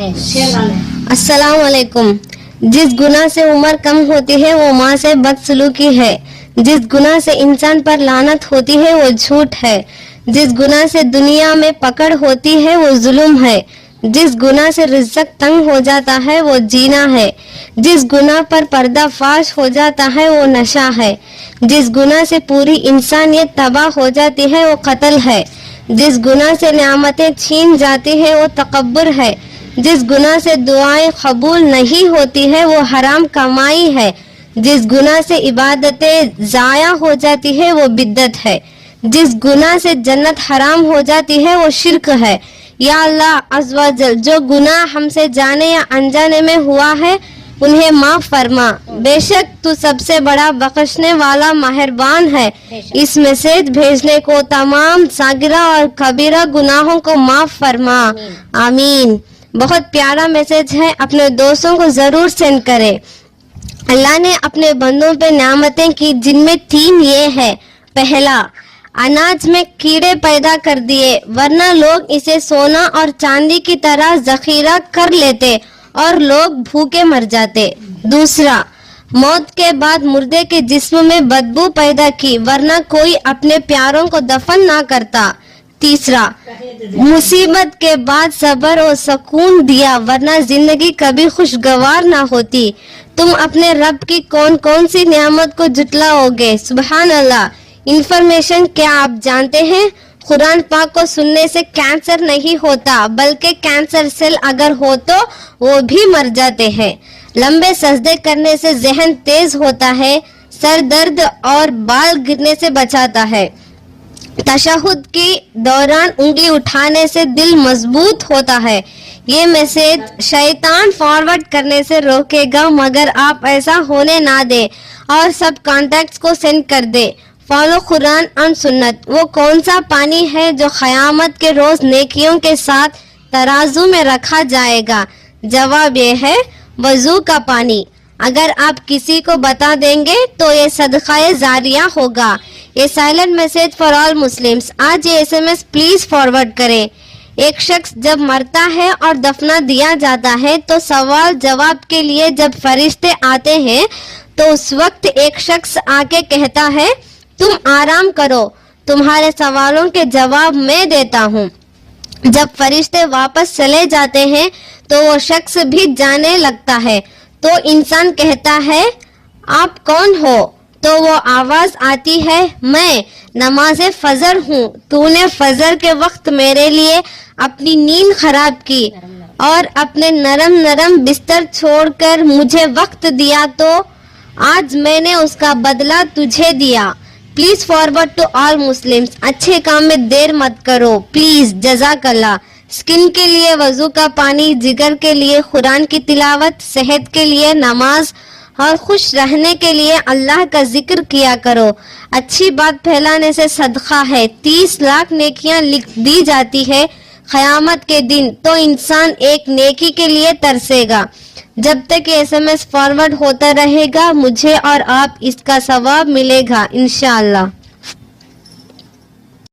السلام علیکم. جس گناہ سے عمر کم ہوتی ہے وہ ماں سے بدسلوکی ہے. جس گناہ سے انسان پر لعنت ہوتی ہے وہ جھوٹ ہے. جس گناہ سے دنیا میں پکڑ ہوتی ہے وہ ظلم ہے. جس گناہ سے رزق تنگ ہو جاتا ہے وہ جینا ہے. جس گناہ پر پردہ فاش ہو جاتا ہے وہ نشہ ہے. جس گناہ سے پوری انسانیت تباہ ہو جاتی ہے وہ قتل ہے. جس گناہ سے نعمتیں چھین جاتی ہے وہ تکبر ہے. جس گناہ سے دعائیں قبول نہیں ہوتی ہے وہ حرام کمائی ہے. جس گناہ سے عبادتیں ضائع ہو جاتی ہے وہ بدعت ہے. جس گناہ سے جنت حرام ہو جاتی ہے وہ شرک ہے. یا اللہ عز و جل، جو گناہ ہم سے جانے یا انجانے میں ہوا ہے انہیں معاف فرما. بے شک تو سب سے بڑا بخشنے والا مہربان ہے. اس میسج بھیجنے کو تمام صغیرہ اور کبیرہ گناہوں کو معاف فرما. آمین. بہت پیارا میسج ہے، اپنے دوستوں کو ضرور سینڈ کرے. اللہ نے اپنے بندوں پہ نعمتیں کی جن میں 3 یہ ہے. پہلا، اناج میں کیڑے پیدا کر دیے، ورنہ لوگ اسے سونا اور چاندی کی طرح ذخیرہ کر لیتے اور لوگ بھوکے مر جاتے. دوسرا، موت کے بعد مردے کے جسم میں بدبو پیدا کی، ورنہ کوئی اپنے پیاروں کو دفن نہ کرتا. تیسرا، مصیبت کے بعد صبر و سکون دیا، ورنہ زندگی کبھی خوشگوار نہ ہوتی. تم اپنے رب کی کون کون سی نعمت کو جھٹلاؤ گے؟ سبحان اللہ. انفارمیشن کیا آپ جانتے ہیں؟ قرآن پاک کو سننے سے کینسر نہیں ہوتا، بلکہ کینسر سیل اگر ہو تو وہ بھی مر جاتے ہیں. لمبے سجدے کرنے سے ذہن تیز ہوتا ہے، سر درد اور بال گرنے سے بچاتا ہے. تشہد کے دوران انگلی اٹھانے سے دل مضبوط ہوتا ہے. یہ میسج شیطان فارورڈ کرنے سے روکے گا، مگر آپ ایسا ہونے نہ دیں اور سب کانٹیکٹس کو سینڈ کر دیں. فالو قرآن اور سنت. وہ کون سا پانی ہے جو قیامت کے روز نیکیوں کے ساتھ ترازو میں رکھا جائے گا؟ جواب یہ ہے وضو کا پانی. اگر آپ کسی کو بتا دیں گے تو یہ صدقہ جاریہ ہوگا. یہ silent message for all Muslims. آج یہ SMS پلیز فارورڈ کریں. ایک شخص جب مرتا ہے اور دفنا دیا جاتا ہے تو سوال جواب کے لیے جب فرشتے آتے ہیں تو اس وقت ایک شخص آ کے کہتا ہے تم آرام کرو، تمہارے سوالوں کے جواب میں دیتا ہوں. جب فرشتے واپس چلے جاتے ہیں تو وہ شخص بھی جانے لگتا ہے. تو انسان کہتا ہے آپ کون ہو؟ تو وہ آواز آتی ہے میں نماز فجر ہوں. تو نے فجر کے وقت میرے لیے اپنی نیند خراب کی اور اپنے نرم نرم بستر چھوڑ کر مجھے وقت دیا، تو آج میں نے اس کا بدلہ تجھے دیا. Please forward to all Muslims. اچھے کام میں دیر مت کرو پلیز. جزاک اللہ. سکن کے لیے وضو کا پانی، جگر کے لیے قرآن کی تلاوت، صحت کے لیے نماز اور خوش رہنے کے لیے اللہ کا ذکر کیا کرو. اچھی بات پھیلانے سے صدقہ ہے. 30 لاکھ نیکیاں لکھ دی جاتی ہے قیامت کے دن. تو انسان ایک نیکی کے لیے ترسے گا. جب تک یہ SMS فارورڈ ہوتا رہے گا مجھے اور آپ اس کا ثواب ملے گا انشاءاللہ.